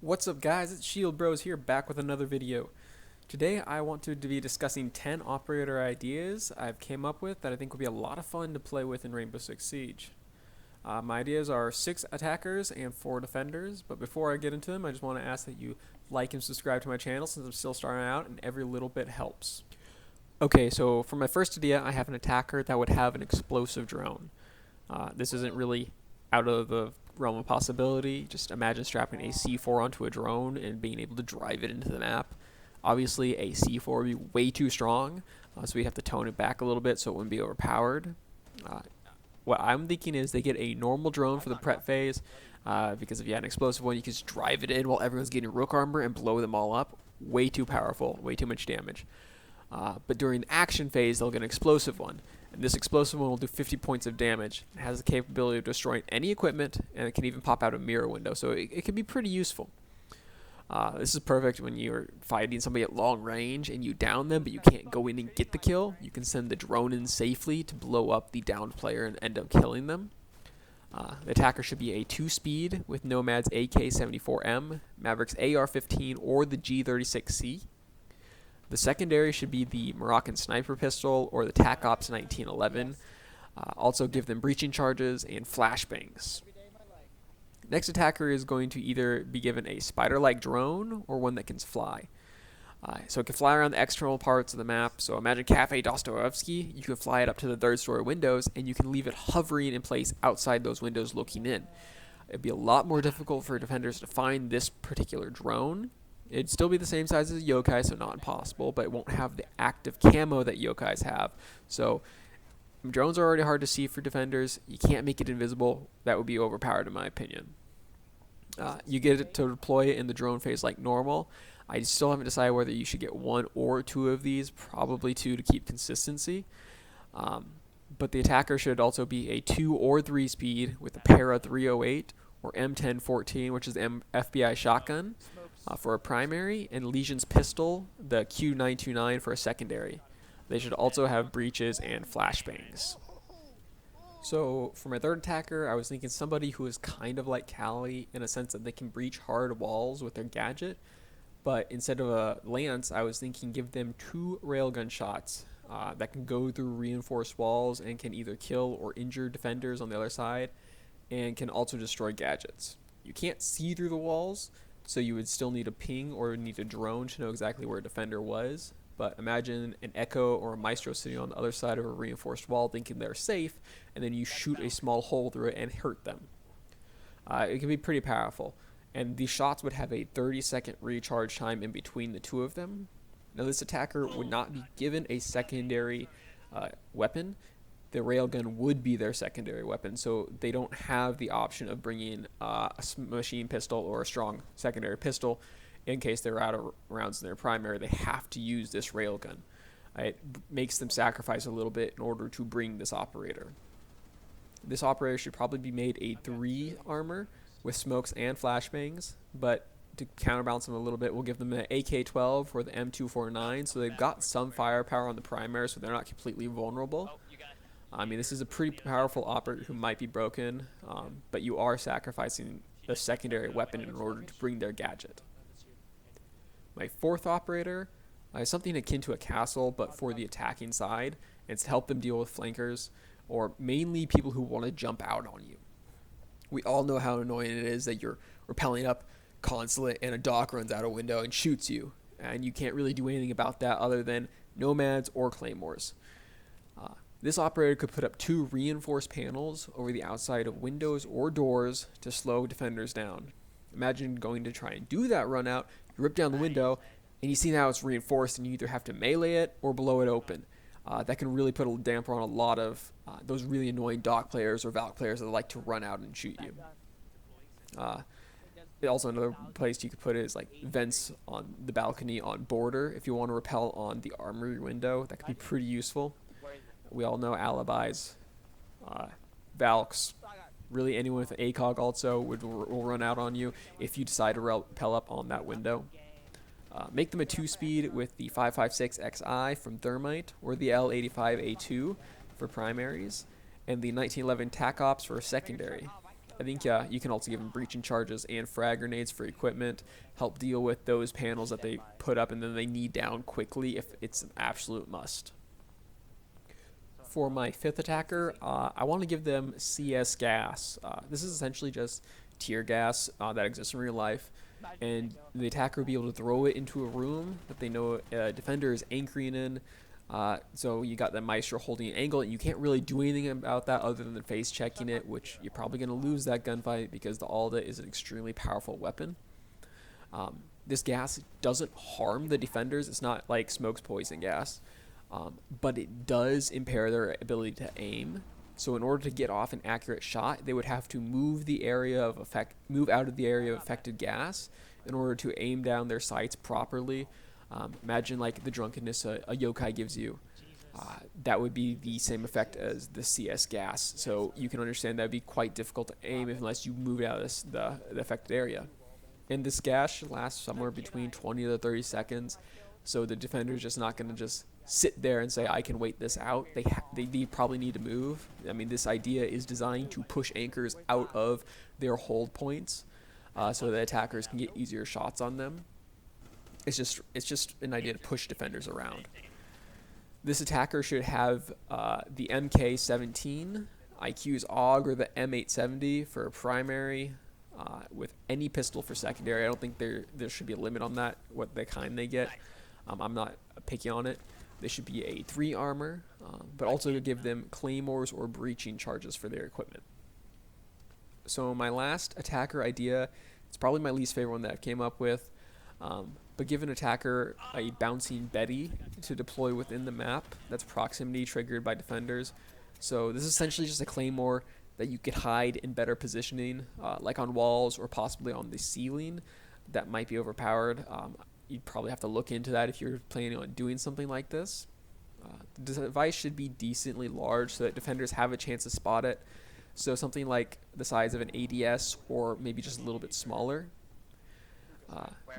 What's up guys, it's Shield Bros here back with another video. Today I want to be discussing 10 operator ideas I've came up with that I think would be a lot of fun to play with in Rainbow Six Siege. My ideas are 6 attackers and 4 defenders, but before I get into them I just want to ask that you like and subscribe to my channel since I'm still starting out and every little bit helps. Okay, so for my first idea I have an attacker that would have an explosive drone. This isn't really out of the realm of possibility. Just imagine strapping a C4 onto a drone and being able to drive it into the map. Obviously, a C4 would be way too strong, so we'd have to tone it back a little bit so it wouldn't be overpowered. Uh, what I'm thinking is they get a normal drone for the prep phase, because if you had an explosive one, you can just drive it in while everyone's getting rook armor and blow them all up. Way too powerful, way too much damage. But during the action phase, they'll get an explosive one. And this explosive one will do 50 points of damage. It has the capability of destroying any equipment, and it can even pop out a mirror window, so it can be pretty useful. This is perfect when you're fighting somebody at long range and you down them, but you can't go in and get the kill. You can send the drone in safely to blow up the downed player and end up killing them. The attacker should be a 2-speed with Nomad's AK-74M, Maverick's AR-15, or the G36C. The secondary should be the Moroccan Sniper Pistol or the TAC Ops 1911. Also give them breaching charges and flashbangs. Next attacker is going to either be given a spider-like drone or one that can fly. So it can fly around the external parts of the map. So imagine Cafe Dostoevsky. You can fly it up to the third-story windows, and you can leave it hovering in place outside those windows looking in. It'd be a lot more difficult for defenders to find this particular drone. It'd still be the same size as a yokai, so not impossible, but it won't have the active camo that yokais have. So drones are already hard to see for defenders. You can't make it invisible. That would be overpowered in my opinion. You get it to deploy it in the drone phase like normal. I still haven't decided whether you should get 1 or 2 of these, probably 2 to keep consistency. But the attacker should also be a 2 or 3 speed with a Para 308 or M1014, which is the FBI shotgun, for a primary, and Legion's pistol, the Q929, for a secondary. They should also have breaches and flashbangs. So for my third attacker, I was thinking somebody who is kind of like Callie in a sense that they can breach hard walls with their gadget, but instead of a lance, I was thinking give them 2 railgun shots that can go through reinforced walls and can either kill or injure defenders on the other side, and can also destroy gadgets. You can't see through the walls, so you would still need a ping or need a drone to know exactly where a defender was. But imagine an Echo or a Maestro sitting on the other side of a reinforced wall thinking they're safe, and then you shoot a small hole through it and hurt them. It can be pretty powerful. And these shots would have a 30-second recharge time in between the 2 of them. Now this attacker would not be given a secondary weapon. The railgun would be their secondary weapon, so they don't have the option of bringing a machine pistol or a strong secondary pistol in case they're out of rounds in their primary. They have to use this railgun. It makes them sacrifice a little bit in order to bring this operator. This operator should probably be made a 3 armor with smokes and flashbangs, but to counterbalance them a little bit, we'll give them an AK-12 or the M249, so they've got some firepower on the primary, so they're not completely vulnerable. I mean, this is a pretty powerful operator who might be broken, but you are sacrificing a secondary weapon in order to bring their gadget. My fourth operator is something akin to a castle, but for the attacking side. It's to help them deal with flankers, or mainly people who want to jump out on you. We all know how annoying it is that you're rappelling up consulate and a doc runs out a window and shoots you, and you can't really do anything about that other than nomads or claymores. This operator could put up 2 reinforced panels over the outside of windows or doors to slow defenders down. Imagine going to try and do that run out, you rip down the window, and you see now it's reinforced and you either have to melee it or blow it open. That can really put a damper on a lot of those really annoying dock players or Valk players that like to run out and shoot you. Also, another place you could put it is like vents on the balcony on border. If you want to rappel on the armory window, that could be pretty useful. We all know alibis, Valks, really anyone with an ACOG also will run out on you if you decide to rappel up on that window. Make them a 2-speed with the 5.56 XI from Thermite or the L85A2 for primaries, and the 1911 TAC Ops for a secondary. I think you can also give them breaching charges and frag grenades for equipment, help deal with those panels that they put up and then they need down quickly if it's an absolute must. For my 5th attacker, I want to give them CS gas. This is essentially just tear gas that exists in real life, and the attacker will be able to throw it into a room that they know a defender is anchoring in. So you got the Maestro holding an angle, and you can't really do anything about that other than face checking it, which you're probably going to lose that gunfight because the Alda is an extremely powerful weapon. This gas doesn't harm the defenders. It's not like smoke's poison gas. But it does impair their ability to aim. So in order to get off an accurate shot, they would have to move out of the area of affected gas in order to aim down their sights properly. Imagine like the drunkenness a yokai gives you. That would be the same effect as the CS gas. So you can understand that would be quite difficult to aim unless you move out of the affected area. And this gas should last somewhere between 20 to 30 seconds. So the defender's just not going to just sit there and say, I can wait this out. They probably need to move. I mean, this idea is designed to push anchors out of their hold points so that attackers can get easier shots on them. It's just an idea to push defenders around. This attacker should have the MK17, IQ's AUG, or the M870 for primary, with any pistol for secondary. I don't think there should be a limit on that, what the kind they get. I'm not picky on it. They should be a 3 armor, but also give them claymores or breaching charges for their equipment. So my last attacker idea, it's probably my least favorite one that I've came up with, but give an attacker a bouncing Betty to deploy within the map that's proximity triggered by defenders. So this is essentially just a claymore that you could hide in better positioning, like on walls or possibly on the ceiling that might be overpowered. You'd probably have to look into that if you're planning on doing something like this. The device should be decently large so that defenders have a chance to spot it. So something like the size of an ADS or maybe just a little bit smaller.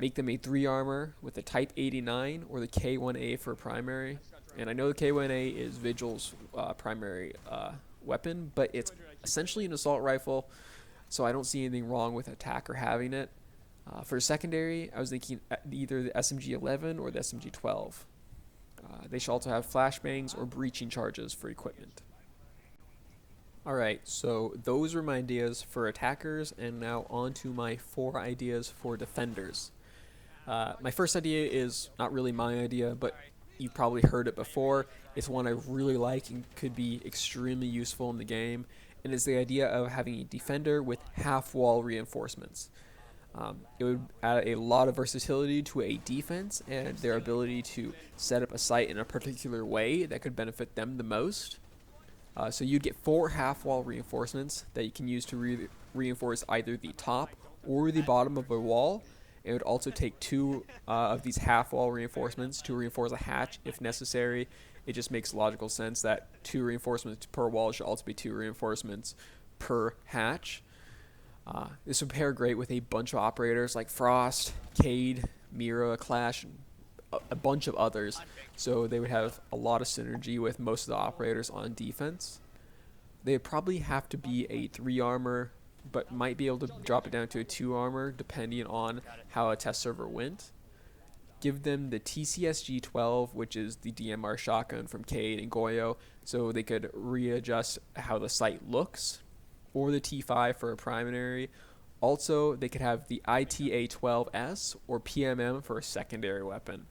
Make them a 3 armor with a Type 89 or the K1A for primary. And I know the K1A is Vigil's primary weapon, but it's essentially an assault rifle, so I don't see anything wrong with attacker having it. For secondary, I was thinking either the SMG-11 or the SMG-12. They should also have flashbangs or breaching charges for equipment. Alright, so those were my ideas for attackers, and now on to my 4 ideas for defenders. My first idea is not really my idea, but you've probably heard it before. It's one I really like and could be extremely useful in the game, and it's the idea of having a defender with half-wall reinforcements. It would add a lot of versatility to a defense and their ability to set up a site in a particular way that could benefit them the most. So you'd get 4 half-wall reinforcements that you can use to reinforce either the top or the bottom of a wall. It would also take 2 of these half-wall reinforcements to reinforce a hatch if necessary. It just makes logical sense that 2 reinforcements per wall should also be 2 reinforcements per hatch. This would pair great with a bunch of operators like Frost, Cade, Mira, Clash, and a bunch of others, so they would have a lot of synergy with most of the operators on defense. They would probably have to be a 3 armor, but might be able to drop it down to a 2 armor depending on how a test server went. Give them the TCSG-12, which is the DMR shotgun from Cade and Goyo, so they could readjust how the site looks, or the T5 for a primary. Also, they could have the ITA-12S or PMM for a secondary weapon.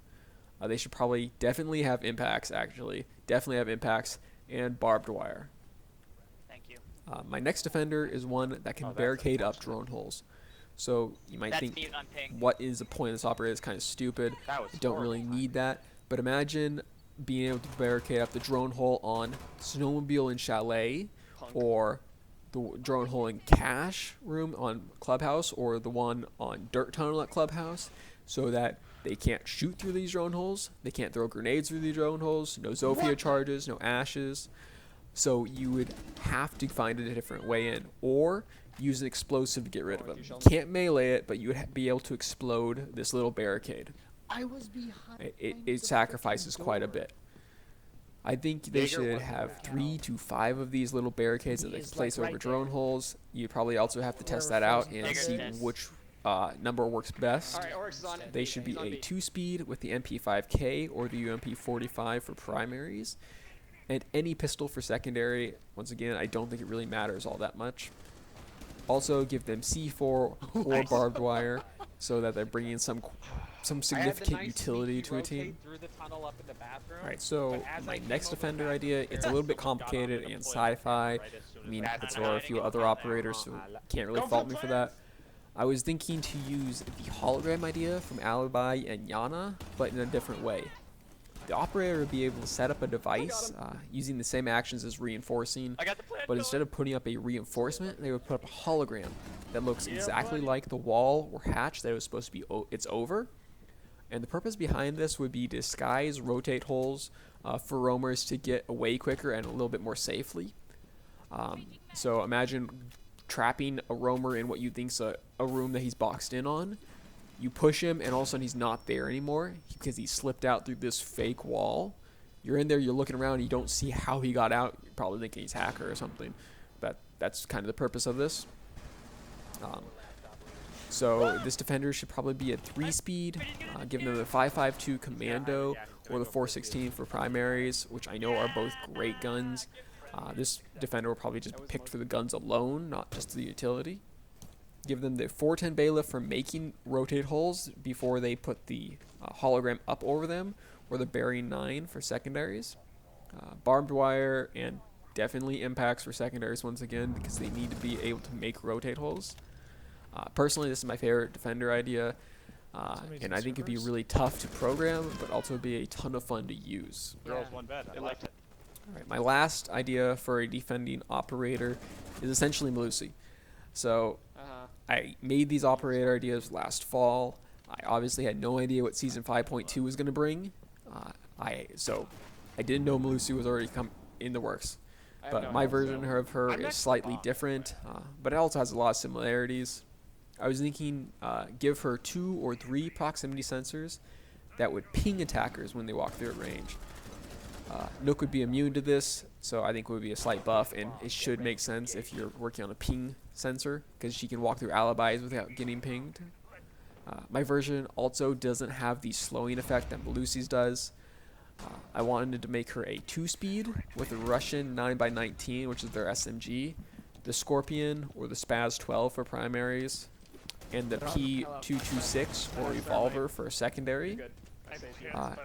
They should definitely have impacts, and barbed wire. Thank you. My next defender is one that can barricade up drone holes. So you might think, what is the point of this operator? It's kind of stupid. You don't really need that. But imagine being able to barricade up the drone hole on Snowmobile and Chalet, or the drone hole in Cash Room on Clubhouse, or the one on Dirt Tunnel at Clubhouse, so that they can't shoot through these drone holes, they can't throw grenades through these drone holes, no Zofia charges, no ashes. So you would have to find a different way in, or use an explosive to get rid of them. You can't melee it, but you would be able to explode this little barricade. It sacrifices quite a bit. I think they should have 3 to 5 of these little barricades that they can place over drone holes. You probably also have to test that out and see which number works best. They should be a 2-speed with the MP5K or the UMP45 for primaries, and any pistol for secondary. Once again, I don't think it really matters all that much. Also, give them C4 or barbed wire so that they're bringing some significant utility to a team. Alright, so my next defender idea, it's a little bit complicated and sci-fi. I mean, it's a few other operators, so can't really fault me for that. I was thinking to use the hologram idea from Alibi and Yana, but in a different way. The operator would be able to set up a device using the same actions as reinforcing, but instead of putting up a reinforcement, they would put up a hologram that looks exactly like the wall or hatch that it was supposed to be it's over. And the purpose behind this would be disguise rotate holes for roamers to get away quicker and a little bit more safely. So imagine trapping a roamer in what you think's a room that he's boxed in on. You push him and all of a sudden he's not there anymore because he slipped out through this fake wall. You're in there, you're looking around, you don't see how he got out. You're probably thinking he's a hacker or something. But that's kind of the purpose of this. So this defender should probably be a 3-speed, giving them the 5.52 Commando or the 4.16 for primaries, which I know are both great guns. This defender will probably just be picked for the guns alone, not just the utility. Give them the 410 bailiff for making rotate holes before they put the hologram up over them, or the bearing 9 for secondaries. Barbed wire and definitely impacts for secondaries once again because they need to be able to make rotate holes. Personally, this is my favorite defender idea, and I think it'd be really tough to program, but also be a ton of fun to use. Alright, my last idea for a defending operator is essentially Melusi. So, I made these operator ideas last fall. I obviously had no idea what Season 5.2 was going to bring. So I didn't know Melusi was already in the works. But my version of her is slightly different, but it also has a lot of similarities. I was thinking give her 2 or 3 proximity sensors that would ping attackers when they walk through at range. Nook would be immune to this, so I think it would be a slight buff, and it should make sense if you're working on a ping sensor, because she can walk through alibis without getting pinged. My version also doesn't have the slowing effect that Melusi's does. I wanted to make her a 2-speed with a Russian 9x19, which is their SMG, the Scorpion or the Spaz 12 for primaries, and the P226 or Revolver for a secondary.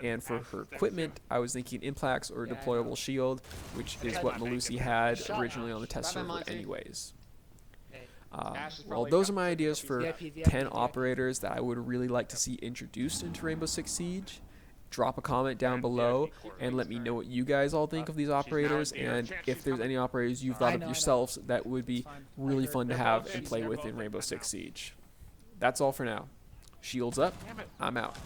And for her equipment, I was thinking Implax or deployable shield, which is what Melusi had originally on the test server anyways. Well, those are my ideas for 10 operators that I would really like to see introduced into Rainbow Six Siege. Drop a comment down below and let me know what you guys all think of these operators, and if there's any operators you've thought of yourselves that would be really fun to have and play with in Rainbow Six Siege. That's all for now. Shields up, I'm out.